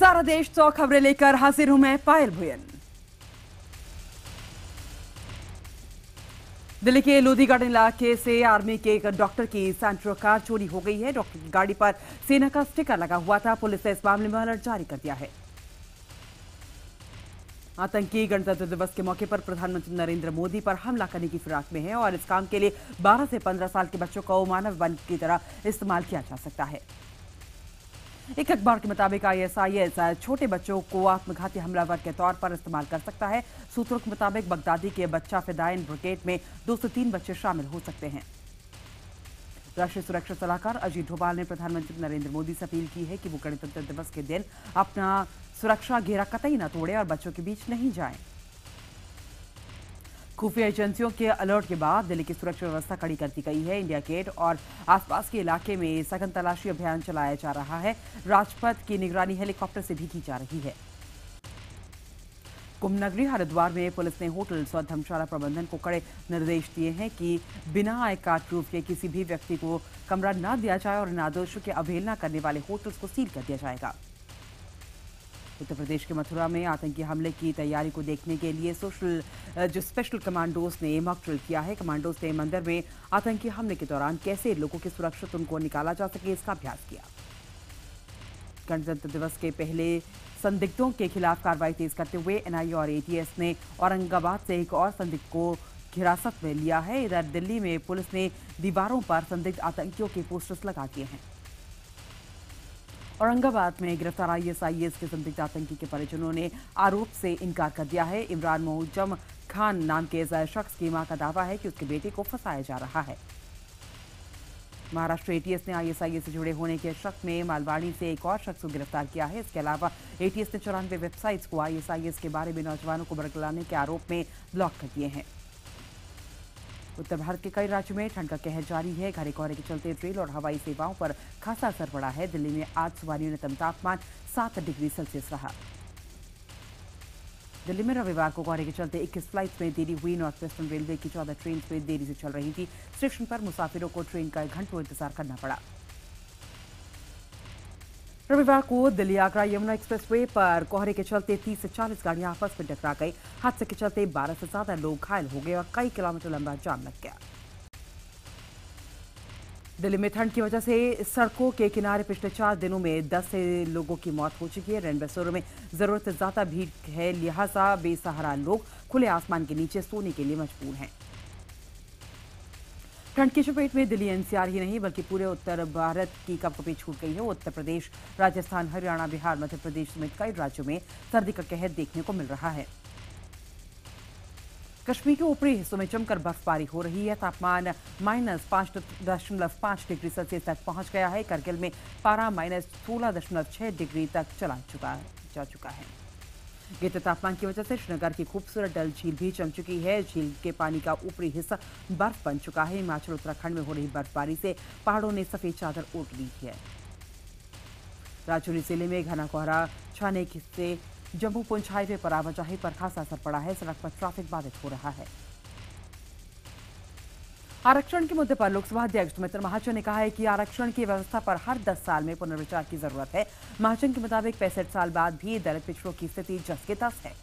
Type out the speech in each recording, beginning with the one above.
सारा देश 100 खबरें लेकर हाजिर हूं मैं पायल भुयन। दिल्ली के लोधी गार्डन इलाके से आर्मी के एक डॉक्टर की सैंट्रो कार चोरी हो गई है। डॉक्टर की गाड़ी पर सेना का स्टिकर लगा हुआ था। पुलिस ने इस मामले में अलर्ट जारी कर दिया है। आतंकी गणतंत्र दिवस के मौके पर प्रधानमंत्री नरेंद्र मोदी पर हमला करने की फिराक में है और इस काम के लिए 12 से 15 साल के बच्चों को मानव बल की तरह इस्तेमाल किया जा सकता है। एक अखबार के मुताबिक आईएसआईएस छोटे बच्चों को आत्मघाती हमलावर के तौर पर इस्तेमाल कर सकता है। सूत्रों के मुताबिक बगदादी के बच्चा फिदाइन ब्रिगेड में 2 से 3 बच्चे शामिल हो सकते हैं। राष्ट्रीय सुरक्षा सलाहकार अजीत डोभाल ने प्रधानमंत्री नरेंद्र मोदी से अपील की है कि वो गणतंत्र दिवस के दिन अपना सुरक्षा घेरा कतई न तोड़े और बच्चों के बीच नहीं जाएं। खुफिया एजेंसियों के अलर्ट के बाद दिल्ली की सुरक्षा व्यवस्था कड़ी कर दी गई है। इंडिया गेट और आसपास के इलाके में सघन तलाशी अभियान चलाया जा रहा है। राजपथ की निगरानी हेलीकॉप्टर से भी की जा रही है। कुंभ नगरी हरिद्वार में पुलिस ने होटल्स और धर्मशाला प्रबंधन को कड़े निर्देश दिए हैं कि बिना आई कार्ड प्रूफ के किसी भी व्यक्ति को कमरा न दिया जाए और इन आदेशों की अवहेलना करने वाले होटल्स को सील कर दिया जाएगा। उत्तर प्रदेश के मथुरा में आतंकी हमले की तैयारी को देखने के लिए स्पेशल कमांडोज ने मॉक ड्रिल किया है। कमांडोज ने मंदिर में आतंकी हमले के दौरान कैसे लोगों के सुरक्षित उनको निकाला जा सके इसका अभ्यास किया। गणतंत्र दिवस के पहले संदिग्धों के खिलाफ कार्रवाई तेज करते हुए एनआईए और एटीएस ने औरंगाबाद से एक और संदिग्ध को हिरासत में लिया है। इधर दिल्ली में पुलिस ने दीवारों पर संदिग्ध आतंकियों के पोस्टर्स लगा दिए हैं। औरंगाबाद में गिरफ्तार आईएसआईएस के संदिग्ध आतंकी के परिजनों ने आरोप से इनकार कर दिया है। इमरान मोहजम खान नाम के शख्स की मां का दावा है कि उसके बेटे को फंसाया जा रहा है। महाराष्ट्र एटीएस ने आईएसआईएस से जुड़े होने के शक में मालवाड़ी से एक और शख्स को गिरफ्तार किया है। इसके अलावा एटीएस ने 94 वेबसाइट्स को आईएसआईएस के बारे में नौजवानों को भड़काने के आरोप में ब्लॉक कर दिए हैं। उत्तर भारत के कई राज्यों में ठंड का कहर जारी है। घने कोहरे के चलते रेल और हवाई सेवाओं पर खासा असर पड़ा है। दिल्ली में आज सुबह न्यूनतम तापमान 7 डिग्री सेल्सियस रहा। दिल्ली में रविवार को कोहरे के चलते 21 फ्लाइट्स में देरी हुई। नॉर्थ वेस्टर्न रेलवे की 14 ट्रेन में देरी से चल रही थी। स्टेशन पर मुसाफिरों को ट्रेन का घंटों इंतजार करना पड़ा। रविवार को दिल्ली आगरा यमुना एक्सप्रेसवे पर कोहरे के चलते 30 से 40 गाड़ियां आपस में टकरा गई। हादसे के चलते 12 से ज्यादा लोग घायल हो गए और कई किलोमीटर लंबा जाम लग गया। दिल्ली में ठंड की वजह से सड़कों के किनारे पिछले 4 दिनों में 10 से लोगों की मौत हो चुकी है। रेन बसेरों में जरूरत से ज्यादा भीड़ है, लिहाजा बेसहारा लोग खुले आसमान के नीचे सोने के लिए मजबूर हैं। ठंड की चपेट में दिल्ली एनसीआर ही नहीं बल्कि पूरे उत्तर भारत की कपकपी छूट गई है। उत्तर प्रदेश, राजस्थान, हरियाणा, बिहार, मध्य प्रदेश समेत कई राज्यों में सर्दी का कहर देखने को मिल रहा है। कश्मीर के ऊपरी हिस्सों में जमकर बर्फबारी हो रही है। तापमान -5.5 डिग्री सेल्सियस तक पहुंच गया है। करगिल में पारा -16.6 डिग्री तक जा चुका है। गिरते तापमान की वजह से श्रीनगर की खूबसूरत डल झील भी जम चुकी है। झील के पानी का ऊपरी हिस्सा बर्फ बन चुका है। हिमाचल उत्तराखंड में हो रही बर्फबारी से पहाड़ों ने सफेद चादर ओढ़ ली है। राजौरी जिले में घना कोहरा छाने से जम्मू पुंछ हाईवे पर आवाजाही पर खासा असर पड़ा है। सड़क पर ट्रैफिक बाधित हो रहा है। आरक्षण के मुद्दे पर लोकसभा अध्यक्ष सुमित्रा महाजन ने कहा है कि आरक्षण की व्यवस्था पर हर 10 साल में पुनर्विचार की जरूरत है। महाजन के मुताबिक 65 साल बाद भी दलित पिछड़ों की स्थिति जस के तस है।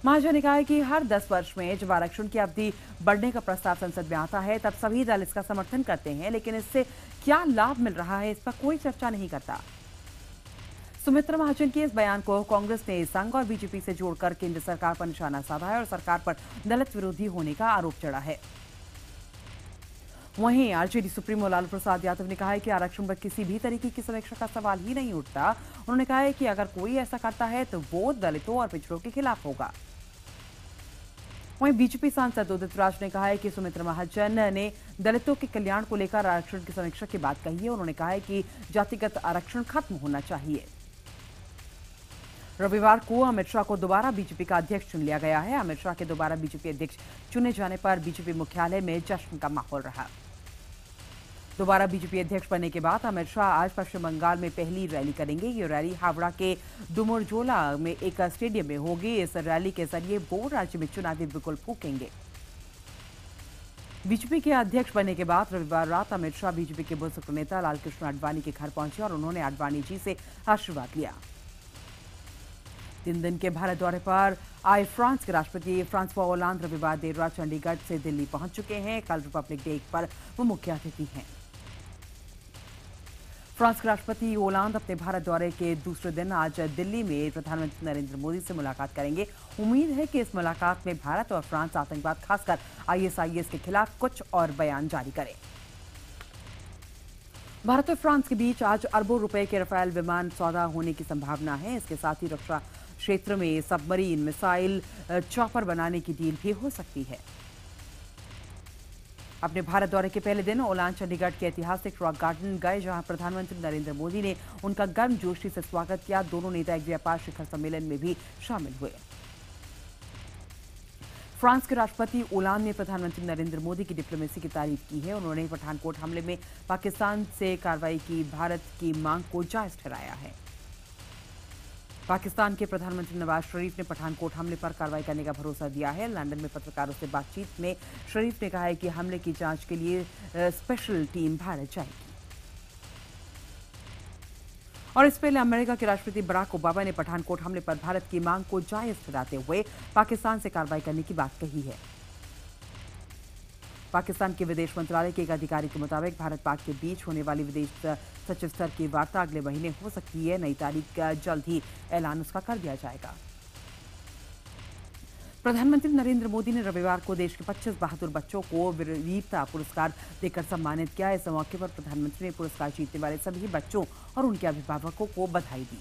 महाजन ने कहा है कि हर 10 वर्ष में जब आरक्षण की अवधि बढ़ने का प्रस्ताव संसद में आता है तब सभी दल इसका समर्थन करते हैं, लेकिन इससे क्या लाभ मिल रहा है इस पर कोई चर्चा नहीं करता। सुमित्रा महाजन के इस बयान को कांग्रेस ने संघ और बीजेपी से जोड़कर केंद्र सरकार पर निशाना साधा है और सरकार पर दलित विरोधी होने का आरोप चढ़ा है। वहीं आरजेडी सुप्रीमो लालू प्रसाद यादव ने कहा है कि आरक्षण पर किसी भी तरीके की समीक्षा का सवाल ही नहीं उठता। उन्होंने कहा है कि अगर कोई ऐसा करता है तो वो दलितों और पिछड़ों के खिलाफ होगा। वहीं बीजेपी सांसद उदित राज ने कहा है कि सुमित्रा महाजन ने दलितों के कल्याण को लेकर आरक्षण की समीक्षा की बात कही है। उन्होंने कहा है कि जातिगत आरक्षण खत्म होना चाहिए। रविवार को अमित शाह को दोबारा बीजेपी का अध्यक्ष चुन लिया गया है। अमित शाह के दोबारा बीजेपी अध्यक्ष चुने जाने पर बीजेपी मुख्यालय में जश्न का माहौल रहा। दोबारा बीजेपी अध्यक्ष बनने के बाद अमित शाह आज पश्चिम बंगाल में पहली रैली करेंगे। ये रैली हावड़ा के डुमरजोला में एक स्टेडियम में होगी। इस रैली के जरिए वो राज्य में चुनावी बिगुल फूकेंगे। बीजेपी के अध्यक्ष बनने के बाद रविवार रात अमित शाह बीजेपी के बुजुर्ग नेता लालकृष्ण आडवाणी के घर पहुंचे और उन्होंने आडवाणी जी से आशीर्वाद लिया। 3 दिन के भारत दौरे पर आए फ्रांस के राष्ट्रपति फ्रांसवा ओलांद रविवार देर रात चंडीगढ़ से दिल्ली पहुंच चुके हैं। कल रिपब्लिक डे पर वो मुख्य अतिथि हैं। फ्रांस के राष्ट्रपति ओलांद अपने भारत दौरे के दूसरे दिन आज दिल्ली में प्रधानमंत्री नरेंद्र मोदी से मुलाकात करेंगे। उम्मीद है कि इस मुलाकात में भारत और फ्रांस आतंकवाद, खासकर आईएसआईएस के खिलाफ कुछ और बयान जारी करें। भारत और फ्रांस के बीच आज अरबों रुपए के राफेल विमान सौदा होने की संभावना है। इसके साथ ही रक्षा क्षेत्र में सबमरीन, मिसाइल, चॉपर बनाने की डील भी हो सकती है। अपने भारत दौरे के पहले दिन ओलांद चंडीगढ़ के ऐतिहासिक रॉक गार्डन गए, जहां प्रधानमंत्री नरेंद्र मोदी ने उनका गर्मजोशी से स्वागत किया। दोनों नेता एक व्यापार शिखर सम्मेलन में भी शामिल हुए। फ्रांस के राष्ट्रपति ओलांद ने प्रधानमंत्री नरेंद्र मोदी की डिप्लोमेसी की तारीफ की है। उन्होंने पठानकोट हमले में पाकिस्तान से कार्रवाई की भारत की मांग को जायज ठहराया है। पाकिस्तान के प्रधानमंत्री नवाज शरीफ ने पठानकोट हमले पर कार्रवाई करने का भरोसा दिया है। लंदन में पत्रकारों से बातचीत में शरीफ ने कहा है कि हमले की जांच के लिए स्पेशल टीम भारत जाएगी। और इस पहले अमेरिका के राष्ट्रपति बराक ओबामा ने पठानकोट हमले पर भारत की मांग को जायज ठहराते हुए पाकिस्तान से कार्रवाई करने की बात कही है। पाकिस्तान के विदेश मंत्रालय के एक अधिकारी के मुताबिक भारत पाक के बीच होने वाली विदेश सचिव स्तर की वार्ता अगले महीने हो सकती है। नई तारीख जल्द ही ऐलान उसका कर दिया जाएगा। प्रधानमंत्री नरेंद्र मोदी ने रविवार को देश के 25 बहादुर बच्चों को वीरता पुरस्कार देकर सम्मानित किया। इस मौके पर प्रधानमंत्री ने पुरस्कार जीतने वाले सभी बच्चों और उनके अभिभावकों को बधाई दी।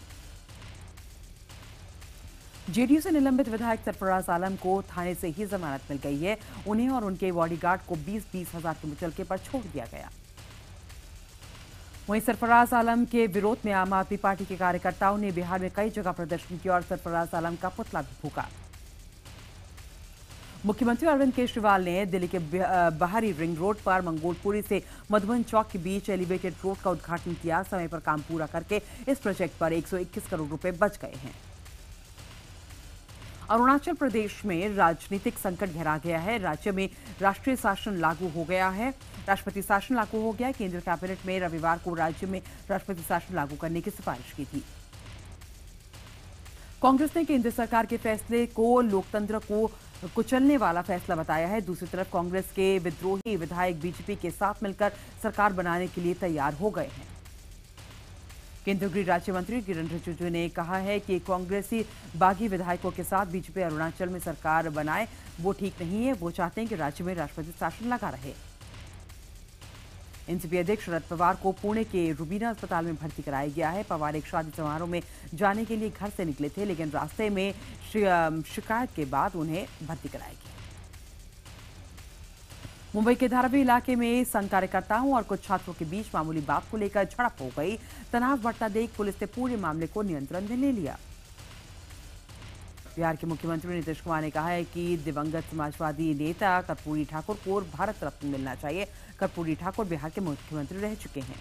जेडीयू से निलंबित विधायक सरफराज आलम को थाने से ही जमानत मिल गई है। उन्हें और उनके बॉडीगार्ड को 20-20 हजार के मुचलके पर छोड़ दिया गया। वहीं सरफराज आलम के विरोध में आम आदमी पार्टी के कार्यकर्ताओं ने बिहार में कई जगह प्रदर्शन किया और सरफराज आलम का पुतला भी फूका। मुख्यमंत्री अरविंद केजरीवाल ने दिल्ली के बाहरी रिंग रोड पर मंगोलपुरी से मधुबन चौक के बीच एलिवेटेड रोड का उद्घाटन किया। समय पर काम पूरा करके इस प्रोजेक्ट पर 121 करोड़ रुपए बच गए हैं। अरुणाचल प्रदेश में राजनीतिक संकट गहरा गया है। राज्य में राष्ट्रीय शासन लागू हो गया है। राष्ट्रपति शासन लागू हो गया। केंद्र कैबिनेट में रविवार को राज्य में राष्ट्रपति शासन लागू करने की सिफारिश की थी। कांग्रेस ने केंद्र सरकार के फैसले को लोकतंत्र को कुचलने वाला फैसला बताया है। दूसरी तरफ कांग्रेस के विद्रोही विधायक बीजेपी के साथ मिलकर सरकार बनाने के लिए तैयार हो गए हैं। केंद्रीय गृह राज्य मंत्री किरण रिजिजू ने कहा है कि कांग्रेसी बागी विधायकों के साथ बीजेपी अरुणाचल में सरकार बनाए वो ठीक नहीं है। वो चाहते हैं कि राज्य में राष्ट्रपति शासन लगा रहे। एनसीपी अध्यक्ष शरद पवार को पुणे के रुबीना अस्पताल में भर्ती कराया गया है। पवार एक शादी समारोह में जाने के लिए घर से निकले थे, लेकिन रास्ते में शिकायत के बाद उन्हें भर्ती कराया गया। मुंबई के धारावी इलाके में संघ कार्यकर्ताओं और कुछ छात्रों के बीच मामूली बात को लेकर झड़प हो गई। तनाव बढ़ता देख पुलिस ने पूरे मामले को नियंत्रण में ले लिया। बिहार के मुख्यमंत्री नीतीश कुमार ने कहा है कि दिवंगत समाजवादी नेता कर्पूरी ठाकुर को भारत रत्न मिलना चाहिए। कर्पूरी ठाकुर बिहार के मुख्यमंत्री रह चुके हैं।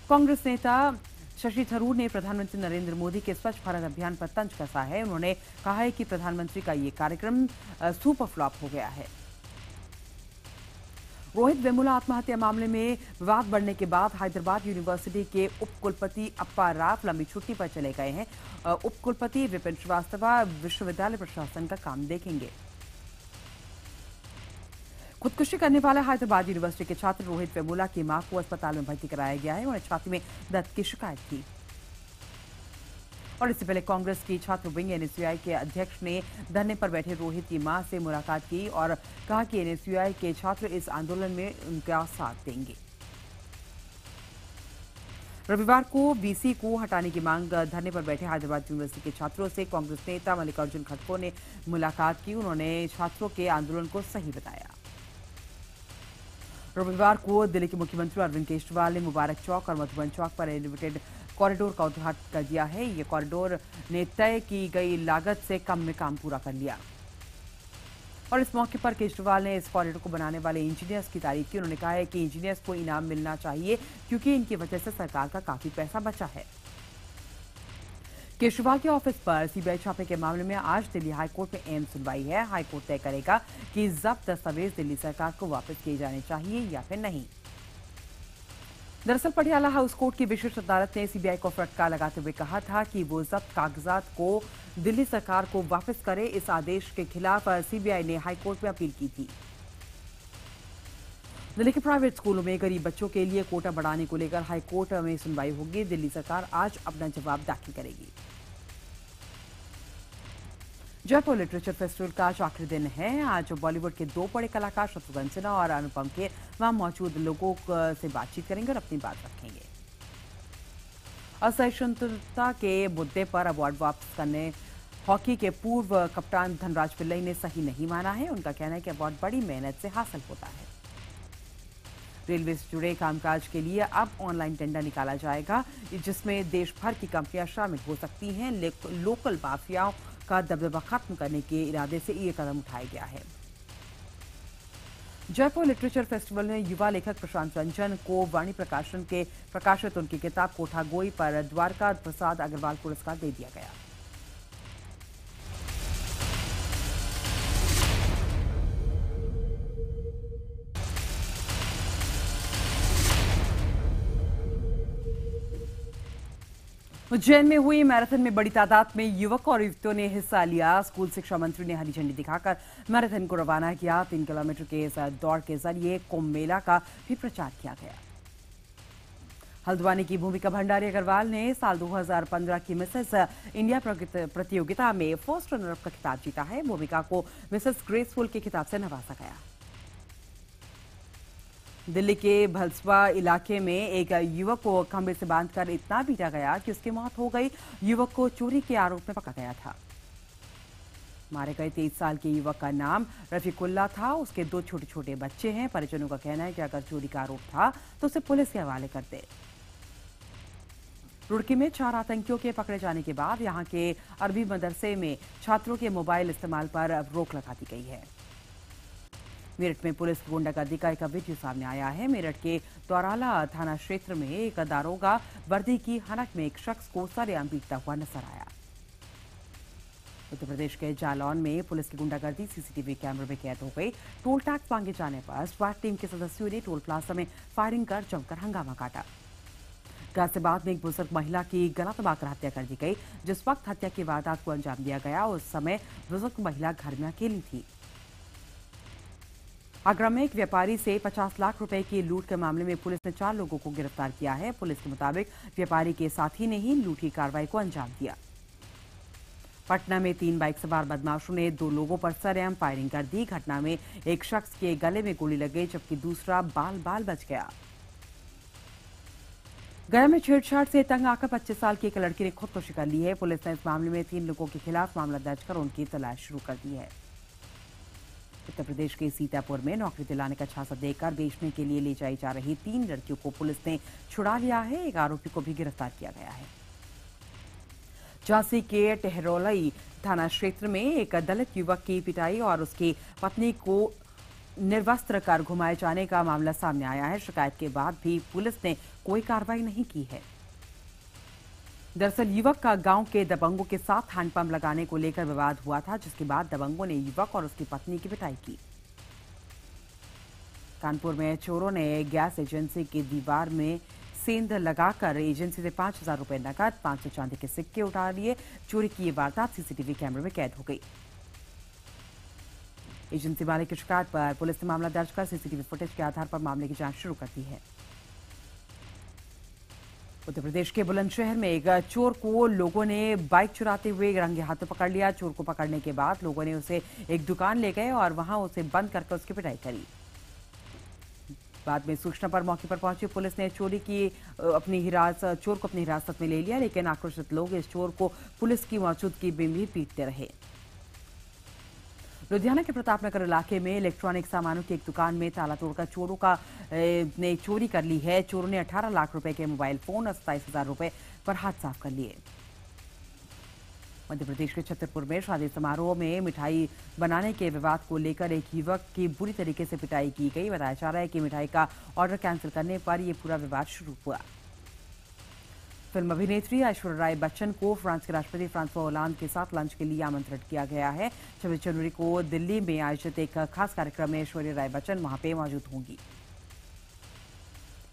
कांग्रेस नेता शशि थरूर ने प्रधानमंत्री नरेंद्र मोदी के स्वच्छ भारत अभियान पर तंज कसा है। उन्होंने कहा है कि प्रधानमंत्री का ये कार्यक्रम सुपर फ्लॉप हो गया है। रोहित वेमुला आत्महत्या मामले में विवाद बढ़ने के बाद हैदराबाद यूनिवर्सिटी के उपकुलपति अप्पा राव लंबी छुट्टी पर चले गए हैं। उपकुलपति विपिन श्रीवास्तव विश्वविद्यालय प्रशासन का काम देखेंगे। खुदकुशी करने वाले हैदराबाद यूनिवर्सिटी के छात्र रोहित वेमुला की मां को अस्पताल में भर्ती कराया गया है। उन्हें छाती में दर्द की शिकायत थी। और इससे पहले कांग्रेस की छात्र विंग एनएसयूआई के अध्यक्ष ने धरने पर बैठे रोहित की मां से मुलाकात की और कहा कि एनएसयूआई के छात्र इस आंदोलन में उनका साथ देंगे। रविवार को वीसी को हटाने की मांग धरने पर बैठे हैदराबाद यूनिवर्सिटी के छात्रों से कांग्रेस नेता मल्लिकार्जुन खड़गे ने मुलाकात की। उन्होंने छात्रों के आंदोलन को सही बताया। रविवार को दिल्ली के मुख्यमंत्री अरविंद केजरीवाल ने मुबारक चौक और मधुबन चौक पर एलिवेटेड कॉरिडोर का उद्घाटन कर दिया है। ये कॉरिडोर ने तय की गई लागत से कम में काम पूरा कर लिया। और इस मौके पर केजरीवाल ने इस कॉरिडोर को बनाने वाले इंजीनियर्स की तारीफ की। उन्होंने कहा है कि इंजीनियर्स को इनाम मिलना चाहिए क्योंकि इनकी वजह से सरकार का काफी पैसा बचा है। केजरीवाल के ऑफिस पर सीबीआई छापे के मामले में आज दिल्ली हाईकोर्ट में अहम सुनवाई है। हाईकोर्ट तय करेगा कि जब्त दस्तावेज दिल्ली सरकार को वापस किए जाने चाहिए या फिर नहीं। दरअसल पटियाला हाउस कोर्ट की विशेष अदालत ने सीबीआई को फटकार लगाते हुए कहा था कि वो जब्त कागजात को दिल्ली सरकार को वापस करे। इस आदेश के खिलाफ सीबीआई ने हाईकोर्ट में अपील की थी। दिल्ली के प्राइवेट स्कूलों में गरीब बच्चों के लिए कोटा बढ़ाने को लेकर हाईकोर्ट में सुनवाई होगी। दिल्ली सरकार आज अपना जवाब दाखिल करेगी। जयपुर लिटरेचर फेस्टिवल का आज आखिरी दिन है। आज बॉलीवुड के दो बड़े कलाकार शत्रुघ्न सिन्हा और अनुपम खेर वहां मौजूद लोगों से बातचीत करेंगे और अपनी बात रखेंगे। असहिष्णुता के मुद्दे पर अवार्ड वापस करने हॉकी के पूर्व कप्तान धनराज पिल्लई ने सही नहीं माना है। उनका कहना है कि अवार्ड बड़ी मेहनत से हासिल होता है। रेलवे से जुड़े कामकाज के लिए अब ऑनलाइन टेंडर निकाला जाएगा, जिसमें देश भर की कंपनियां शामिल हो सकती हैं। लोकल माफियाओं का दबदबा खत्म करने के इरादे से ये कदम उठाया गया है। जयपुर लिटरेचर फेस्टिवल में युवा लेखक प्रशांत रंजन को वाणी प्रकाशन के प्रकाशित उनकी किताब कोठा गोई पर द्वारका प्रसाद अग्रवाल पुरस्कार दे दिया गया। उज्जैन में हुई मैराथन में बड़ी तादाद में युवक और युवतियों ने हिस्सा लिया। स्कूल शिक्षा मंत्री ने हरी झंडी दिखाकर मैराथन को रवाना किया। 3 किलोमीटर के इस दौड़ के जरिए कुंभ मेला का भी प्रचार किया गया। हल्द्वानी की भूमिका भंडारी अग्रवाल ने साल 2015 की मिसेस इंडिया प्रतियोगिता में फर्स्ट रनर अप का खिताब जीता है। भूमिका को मिसेस ग्रेसफुल के खिताब से नवाजा गया। दिल्ली के भलसवा इलाके में एक युवक को खंभे से बांधकर इतना पीटा गया कि उसकी मौत हो गई। युवक को चोरी के आरोप में पकड़ा गया था। मारे गए 23 साल के युवक का नाम रफीकुल्ला था। उसके 2 छोटे छोटे बच्चे हैं। परिजनों का कहना है कि अगर चोरी का आरोप था तो उसे पुलिस के हवाले करते। रुड़की में 4 आतंकियों के पकड़े जाने के बाद यहां के अरबी मदरसे में छात्रों के मोबाइल इस्तेमाल पर रोक लगा दी गई है। मेरठ में पुलिस की गुंडागर्दी का एक वीडियो सामने आया है। मेरठ के दौराला थाना क्षेत्र में एक दारोगा वर्दी की हनक में एक शख्स को सरेआम पीटता हुआ नजर आया। उत्तर प्रदेश के जालौन में पुलिस की गुंडागर्दी सीसीटीवी कैमरे में कैद हो गई। टोल टैक्स मांगे जाने पर स्वाट टीम के सदस्यों ने टोल प्लाजा में फायरिंग कर जमकर हंगामा काटा। गाजियाबाद में एक बुजुर्ग महिला की गला दबाकर हत्या कर दी गई। जिस वक्त हत्या की वारदात को अंजाम दिया गया उस समय बुजुर्ग महिला घर में अकेली थी। आगरा में एक व्यापारी से 50 लाख रुपए की लूट के मामले में पुलिस ने 4 लोगों को गिरफ्तार किया है। पुलिस के मुताबिक व्यापारी के साथी ने ही लूट की कार्रवाई को अंजाम दिया। पटना में 3 बाइक सवार बदमाशों ने 2 लोगों पर सरेआम फायरिंग कर दी। घटना में एक शख्स के गले में गोली लग गई जबकि दूसरा बाल बाल बच गया। गया में छेड़छाड़ से तंग आकर 25 साल की एक लड़की ने खुदकुशी कर ली है। पुलिस ने इस मामले में 3 लोगों के खिलाफ मामला दर्ज कर उनकी तलाश शुरू कर दी है। उत्तर प्रदेश के सीतापुर में नौकरी दिलाने का झांसा देकर बेचने के लिए ले जाई जा रही 3 लड़कियों को पुलिस ने छुड़ा लिया है। एक आरोपी को भी गिरफ्तार किया गया है। झांसी के टहरौली थाना क्षेत्र में एक दलित युवक की पिटाई और उसकी पत्नी को निर्वस्त्र कर घुमाए जाने का मामला सामने आया है। शिकायत के बाद भी पुलिस ने कोई कार्रवाई नहीं की है। दरअसल युवक का गांव के दबंगों के साथ हैंडपंप लगाने को लेकर विवाद हुआ था, जिसके बाद दबंगों ने युवक और उसकी पत्नी की पिटाई की। कानपुर में चोरों ने गैस एजेंसी की दीवार में सेंध लगाकर एजेंसी से 5,000 रुपए नकद 500 चांदी के सिक्के उठा लिए। चोरी की ये वारदात सीसीटीवी कैमरे में कैद हो गई। एजेंसी मालिक की शिकायत पर पुलिस ने मामला दर्ज कर सीसीटीवी फुटेज के आधार पर मामले की जांच शुरू कर दी है। उत्तर प्रदेश के बुलंदशहर में एक चोर को लोगों ने बाइक चुराते हुए रंगे हाथों पकड़ लिया। चोर को पकड़ने के बाद लोगों ने उसे एक दुकान ले गए और वहां उसे बंद करके उसकी पिटाई करी। बाद में सूचना पर मौके पर पहुंची पुलिस ने चोर को अपनी हिरासत में ले लिया, लेकिन आक्रोशित लोग इस चोर को पुलिस की मौजूदगी में भी पीटते रहे। लुधियाना के प्रतापनगर इलाके में इलेक्ट्रॉनिक सामानों की एक दुकान में ताला तोड़कर चोरों ने चोरी कर ली है। चोरों ने 18 लाख रुपए के मोबाइल फोन और 27,000 रुपए पर हाथ साफ कर लिए। मध्य प्रदेश के छतरपुर में शादी समारोह में मिठाई बनाने के विवाद को लेकर एक युवक की बुरी तरीके से पिटाई की गई। बताया जा रहा है कि मिठाई का ऑर्डर कैंसिल करने पर यह पूरा विवाद शुरू हुआ। फिल्म अभिनेत्री ऐश्वर्या राय बच्चन को फ्रांस के राष्ट्रपति फ्रांसवा होलांद के साथ लंच के लिए आमंत्रित किया गया है। 26 जनवरी को दिल्ली में आयोजित एक खास कार्यक्रम में ऐश्वर्या राय बच्चन वहां पे मौजूद होंगी।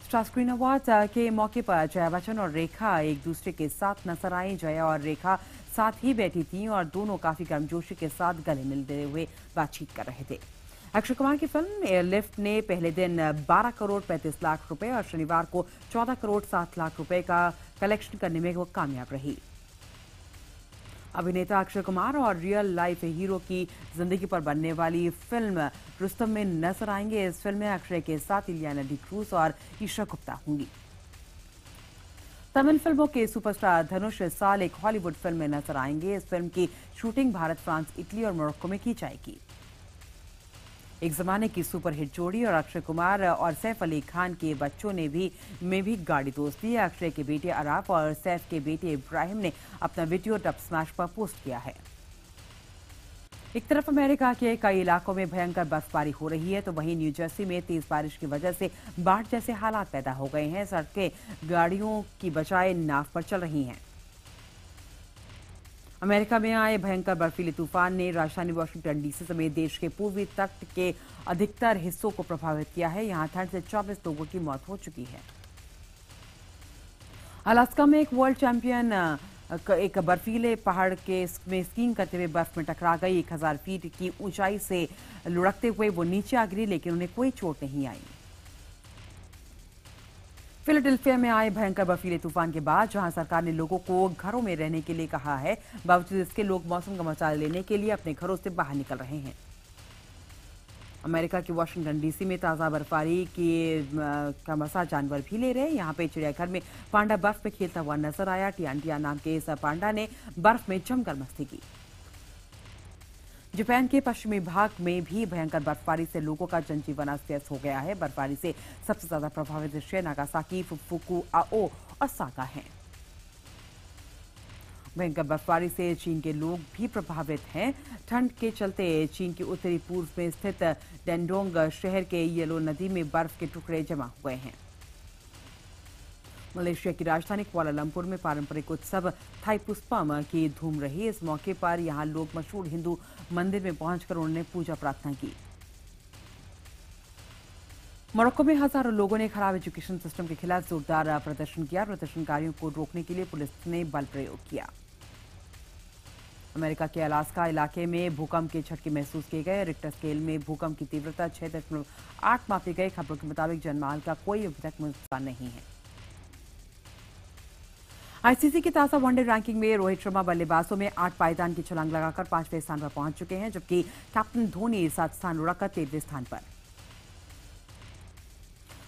स्टार स्क्रीन अवार्ड के मौके पर जया बच्चन और रेखा एक दूसरे के साथ नजर आई। जया और रेखा साथ ही बैठी थीं और दोनों काफी गर्मजोशी के साथ गले मिलते हुए बातचीत कर रहे थे। अक्षय कुमार की फिल्म एयरलिफ्ट ने पहले दिन 12 करोड़ 35 लाख रुपए और शनिवार को 14 करोड़ 7 लाख रुपए का कलेक्शन करने में वो कामयाब रही। अभिनेता अक्षय कुमार और रियल लाइफ हीरो की जिंदगी पर बनने वाली फिल्म रुस्तम में नजर आएंगे। इस फिल्म में अक्षय के साथ इलियाना डिक्रूज और ईशा गुप्ता होंगी। तमिल फिल्मों के सुपरस्टार धनुष इस साल एक हॉलीवुड फिल्म में नजर आएंगे। इस फिल्म की शूटिंग भारत, फ्रांस, इटली और मोरक्को में की जाएगी। एक जमाने की सुपरहिट जोड़ी और अक्षय कुमार और सैफ अली खान के बच्चों ने भी गाड़ी दोस्ती है। अक्षय के बेटे अराफ और सैफ के बेटे इब्राहिम ने अपना वीडियो डब स्मैश पर पोस्ट किया है। एक तरफ अमेरिका के कई इलाकों में भयंकर बर्फबारी हो रही है तो वहीं न्यू जर्सी में तेज बारिश की वजह से बाढ़ जैसे हालात पैदा हो गए हैं। सड़कें गाड़ियों की बजाय नाव पर चल रही हैं। अमेरिका में आए भयंकर बर्फीले तूफान ने राजधानी वाशिंगटन डीसी समेत देश के पूर्वी तट के अधिकतर हिस्सों को प्रभावित किया है। यहां ठंड से 24 लोगों की मौत हो चुकी है। अलास्का में एक वर्ल्ड चैंपियन एक बर्फीले पहाड़ में स्कीइंग करते हुए बर्फ में टकरा गई। 1000 फीट की ऊंचाई से लुढ़कते हुए वो नीचे आ गिरी लेकिन उन्हें कोई चोट नहीं आई। फिलाडेल्फिया में आए भयंकर बर्फीले तूफान के बाद जहां सरकार ने लोगों को घरों में रहने के लिए कहा है, बावजूद इसके लोग मौसम का मजा लेने के लिए अपने घरों से बाहर निकल रहे हैं। अमेरिका के वाशिंगटन डीसी में ताजा बर्फबारी का मजा जानवर भी ले रहे हैं। यहाँ पे चिड़ियाघर में पांडा बर्फ में खेलता हुआ नजर आया। टियान नाम के इस पांडा ने बर्फ में जमकर मस्ती की। जापान के पश्चिमी भाग में भी भयंकर बर्फबारी से लोगों का जनजीवन अस्त व्यस्त हो गया है। बर्फबारी से सबसे ज्यादा प्रभावित शहर नागासाकी, फुकुओका और सागा हैं। भयंकर बर्फबारी से चीन के लोग भी प्रभावित हैं। ठंड के चलते चीन के उत्तरी पूर्व में स्थित डेंडोंग शहर के येलो नदी में बर्फ के टुकड़े जमा हुए हैं। मलेशिया की राजधानी कुआलालंपुर में पारंपरिक उत्सव थाईपुसपम की धूम रही। इस मौके पर यहां लोग मशहूर हिंदू मंदिर में पहुंचकर उन्होंने पूजा प्रार्थना की। मोरक्को में हजारों लोगों ने खराब एजुकेशन सिस्टम के खिलाफ जोरदार प्रदर्शन किया। प्रदर्शनकारियों को रोकने के लिए पुलिस ने बल प्रयोग किया। अमेरिका के अलास्का इलाके में भूकंप के झटके महसूस किए गए। रिक्टर स्केल में भूकंप की तीव्रता 6.8 मापी गई। खबरों के मुताबिक जानमाल का कोई अभी तक नुकसान नहीं है। आईसीसी की ताजा वनडे रैंकिंग में रोहित शर्मा बल्लेबाजों में 8 पायदान की छलांग लगाकर 5वें स्थान पर पहुंच चुके हैं, जबकि कैप्टन धोनी 7 स्थान उड़कर 13वें स्थान पर।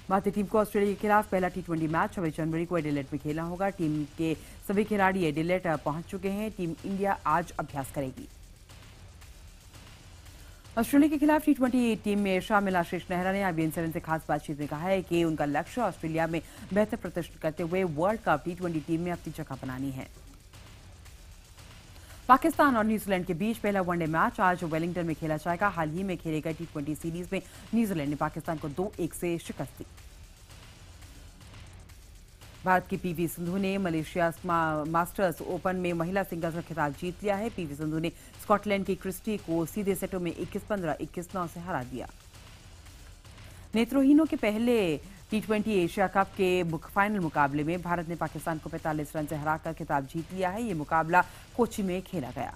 भारतीय टीम को ऑस्ट्रेलिया के खिलाफ पहला टी20 मैच 26 जनवरी को एडिलेड में खेलना होगा। टीम के सभी खिलाड़ी एडिलेड पहुंच चुके हैं। टीम इंडिया आज अभ्यास करेगी। ऑस्ट्रेलिया के खिलाफ टी20 टीम में शामिल आशीष नेहरा ने IBN 7 से खास बातचीत में कहा है कि उनका लक्ष्य ऑस्ट्रेलिया में बेहतर प्रदर्शन करते हुए वर्ल्ड कप टी20 टीम में अपनी जगह बनानी है। पाकिस्तान और न्यूजीलैंड के बीच पहला वनडे मैच आज वेलिंगटन में खेला जाएगा। हाल ही में खेले गए टी20 सीरीज में न्यूजीलैंड ने पाकिस्तान को 2-1 से शिकस्त दी। भारत की पीवी सिंधु ने मलेशिया मास्टर्स ओपन में महिला सिंगल्स का खिताब जीत लिया है। पीवी सिंधु ने स्कॉटलैंड की क्रिस्टी को सीधे सेटों में 21-15, 21-9 से हरा दिया। नेत्रहीनों के पहले टी20 एशिया कप के फाइनल मुकाबले में भारत ने पाकिस्तान को 45 रन से हराकर खिताब जीत लिया है। ये मुकाबला कोची में खेला गया।